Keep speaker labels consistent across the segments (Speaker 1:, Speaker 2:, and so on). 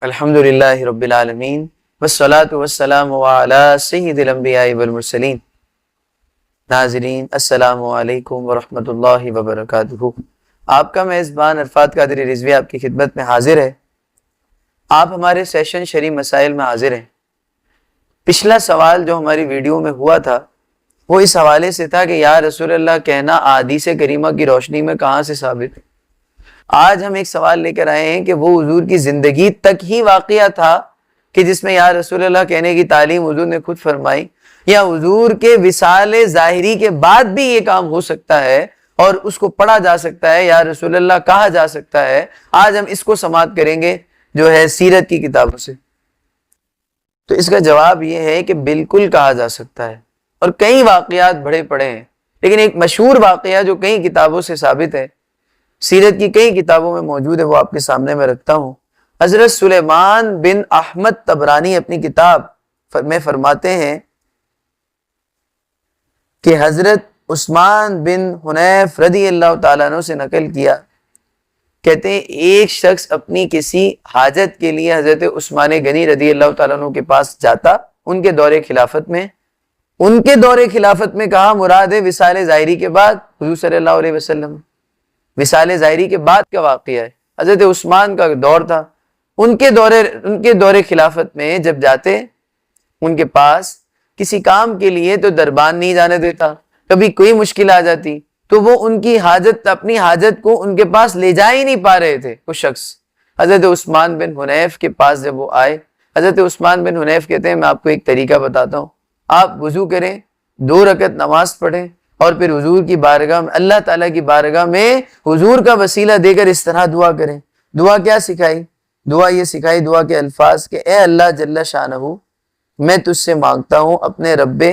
Speaker 1: الحمدللہ رب العالمین والصلاة والسلام علی سید الانبیاء والمرسلین۔ ناظرین السلام علیکم ورحمۃ اللہ وبرکاتہ۔ آپ کا میزبان عرفات قادری رضوی آپ کی خدمت میں حاضر ہے۔ آپ ہمارے سیشن شرعی مسائل میں حاضر ہیں۔ پچھلا سوال جو ہماری ویڈیو میں ہوا تھا وہ اس حوالے سے تھا کہ یا رسول اللہ کہنا احادیث کریمہ کی روشنی میں کہاں سے ثابت ہے۔ آج ہم ایک سوال لے کر آئے ہیں کہ وہ حضور کی زندگی تک ہی واقعہ تھا کہ جس میں یا رسول اللہ کہنے کی تعلیم حضور نے خود فرمائی، یا حضور کے وصال ظاہری کے بعد بھی یہ کام ہو سکتا ہے اور اس کو پڑھا جا سکتا ہے، یا رسول اللہ کہا جا سکتا ہے۔ آج ہم اس کو سماعت کریں گے جو ہے سیرت کی کتابوں سے۔ تو اس کا جواب یہ ہے کہ بالکل کہا جا سکتا ہے، اور کئی واقعات بڑے پڑے ہیں، لیکن ایک مشہور واقعہ جو کئی کتابوں سے ثابت ہے، سیرت کی کئی کتابوں میں موجود ہے، وہ آپ کے سامنے میں رکھتا ہوں۔ حضرت سلیمان بن احمد طبرانی اپنی کتاب میں فرماتے ہیں کہ حضرت عثمان بن حنیف رضی اللہ تعالیٰ عنہ سے نقل کیا، کہتے ہیں ایک شخص اپنی کسی حاجت کے لیے حضرت عثمان غنی رضی اللہ تعالیٰ عنہ کے پاس جاتا، ان کے دور خلافت میں کہا مراد ہے وصال ظاہری کے بعد حضور صلی اللہ علیہ وسلم، وصال ظاہری کے بعد کا واقعہ ہے، حضرت عثمان کا دور تھا، ان کے دور خلافت میں جب جاتے ان کے پاس کسی کام کے لیے تو دربان نہیں جانے دیتا، کبھی کوئی مشکل آ جاتی تو وہ ان کی حاجت، اپنی حاجت کو ان کے پاس لے جا ہی نہیں پا رہے تھے وہ شخص۔ حضرت عثمان بن حنیف کے پاس جب وہ آئے، حضرت عثمان بن حنیف کہتے ہیں میں آپ کو ایک طریقہ بتاتا ہوں، آپ وضو کریں، 2 رکعت نماز پڑھیں، اور پھر حضور کی بارگاہ میں، اللہ تعالیٰ کی بارگاہ میں حضور کا وسیلہ دے کر اس طرح دعا کریں۔ دعا کیا سکھائی؟ دعا یہ سکھائی، دعا کے الفاظ کہ اے اللہ جل شانہ، میں تجھ سے مانگتا ہوں اپنے رب،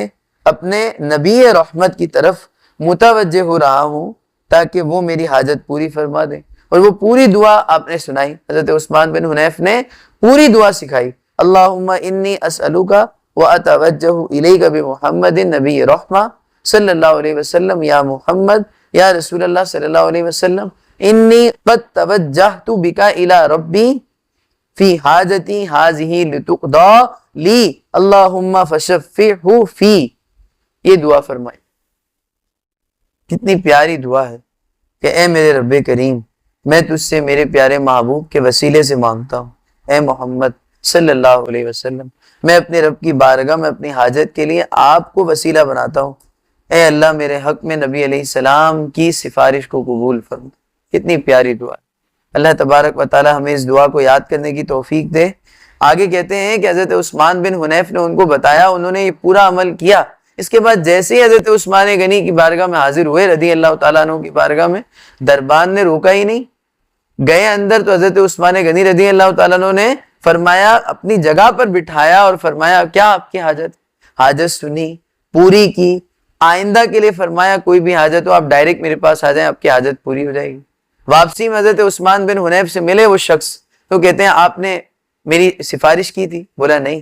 Speaker 1: اپنے نبی رحمت کی طرف متوجہ ہو رہا ہوں تاکہ وہ میری حاجت پوری فرما دیں۔ اور وہ پوری دعا آپ نے سنائی، حضرت عثمان بن حنیف نے پوری دعا سکھائی، اللہم انی اسألوک واتوجہ الیک بمحمد نبی رحمہ صلی اللہ علیہ وسلم، یا محمد، یا رسول اللہ صلی اللہ علیہ وسلم، انی قد توجہت بک الی ربی فی حاجتی ہذہ لتقضی لی اللہم فشفعہ فی۔ یہ دعا فرمائی، کتنی پیاری دعا ہے کہ اے میرے رب کریم، میں تجھ سے میرے پیارے محبوب کے وسیلے سے مانگتا ہوں، اے محمد صلی اللہ علیہ وسلم، میں اپنے رب کی بارگاہ میں اپنی حاجت کے لیے آپ کو وسیلہ بناتا ہوں، اے اللہ میرے حق میں نبی علیہ السلام کی سفارش کو قبول فرما۔ کتنی پیاری دعا ہے، اللہ تبارک و تعالی ہمیں اس دعا کو یاد کرنے کی توفیق دے۔ آگے کہتے ہیں کہ حضرت عثمان بن حنیف نے ان کو بتایا، انہوں نے یہ پورا عمل کیا۔ اس کے بعد جیسے ہی حضرت عثمان غنی کی بارگاہ میں حاضر ہوئے رضی اللہ تعالیٰ عنہ کی بارگاہ میں، دربان نے روکا ہی نہیں، گئے اندر تو حضرت عثمان غنی رضی اللہ تعالیٰ عنہ نے فرمایا، اپنی جگہ پر بٹھایا اور فرمایا کیا آپ کی حاجت سنی، پوری کی۔ آئندہ کے لیے فرمایا کوئی بھی حاجت ہو آپ ڈائریکٹ میرے پاس آ جائیں، آپ کی حاجت پوری ہو جائے گی۔ واپسی میں حضرت عثمان بن حنیف سے ملے وہ شخص، تو کہتے ہیں آپ نے میری سفارش کی تھی؟ بولا نہیں،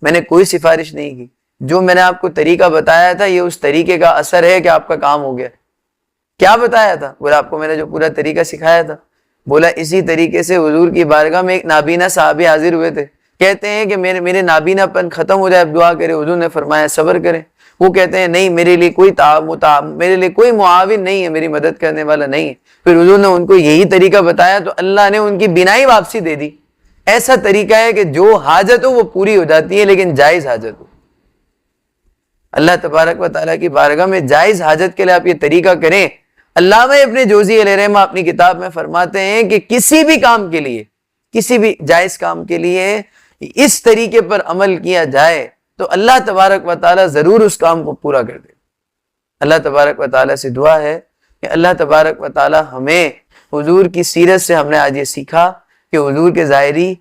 Speaker 1: میں نے کوئی سفارش نہیں کی، جو میں نے آپ کو طریقہ بتایا تھا یہ اس طریقے کا اثر ہے کہ آپ کا کام ہو گیا۔ کیا بتایا تھا؟ بولا آپ کو میں نے جو پورا طریقہ سکھایا تھا۔ بولا اسی طریقے سے حضور کی بارگاہ میں ایک نابینا صحابی حاضر ہوئے تھے، کہتے ہیں کہ میرے نابینا پن ختم ہو جائے، اب دعا کرے۔ حضور نے فرمایا صبر کریں۔ وہ کہتے ہیں نہیں، میرے لیے کوئی معاون نہیں ہے، میری مدد کرنے والا نہیں ہے۔ پھر حضور نے ان کو یہی طریقہ بتایا تو اللہ نے ان کی بینائی واپسی دے دی۔ ایسا طریقہ ہے کہ جو حاجت ہو وہ پوری ہو جاتی ہے، لیکن جائز حاجت ہو۔ اللہ تبارک و تعالیٰ کی بارگاہ میں جائز حاجت کے لیے آپ یہ طریقہ کریں۔ علامہ ابن جوزی علیہ رحمہ اپنی کتاب میں فرماتے ہیں کہ کسی بھی کام کے لیے، کسی بھی جائز کام کے لیے اس طریقے پر عمل کیا جائے تو اللہ تبارک و تعالیٰ ضرور اس کام کو پورا کر دے۔ اللہ تبارک و تعالیٰ سے دعا ہے کہ اللہ تبارک و تعالیٰ ہمیں حضور کی سیرت سے، ہم نے آج یہ سیکھا کہ حضور کے ظاہری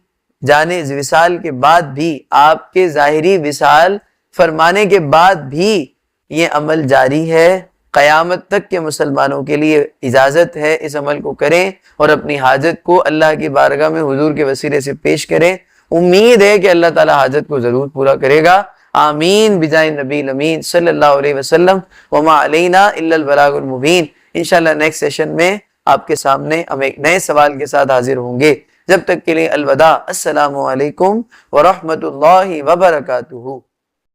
Speaker 1: جانے وصال کے بعد بھی، آپ کے ظاہری وصال فرمانے کے بعد بھی یہ عمل جاری ہے، قیامت تک کے مسلمانوں کے لیے اجازت ہے اس عمل کو کریں اور اپنی حاجت کو اللہ کی بارگاہ میں حضور کے وسیلے سے پیش کریں۔ امید ہے کہ اللہ تعالی حاجت کو ضرور پورا کرے گا۔ آمین بجائے نبی الامین صلی اللہ علیہ وسلم، وما علینا الا البلاغ المبین۔ انشاءاللہ نیکسٹ سیشن میں آپ کے سامنے ہم ایک نئے سوال کے ساتھ حاضر ہوں گے۔ جب تک کے لیے الوداع، السلام علیکم ورحمۃ اللہ وبرکاتہ۔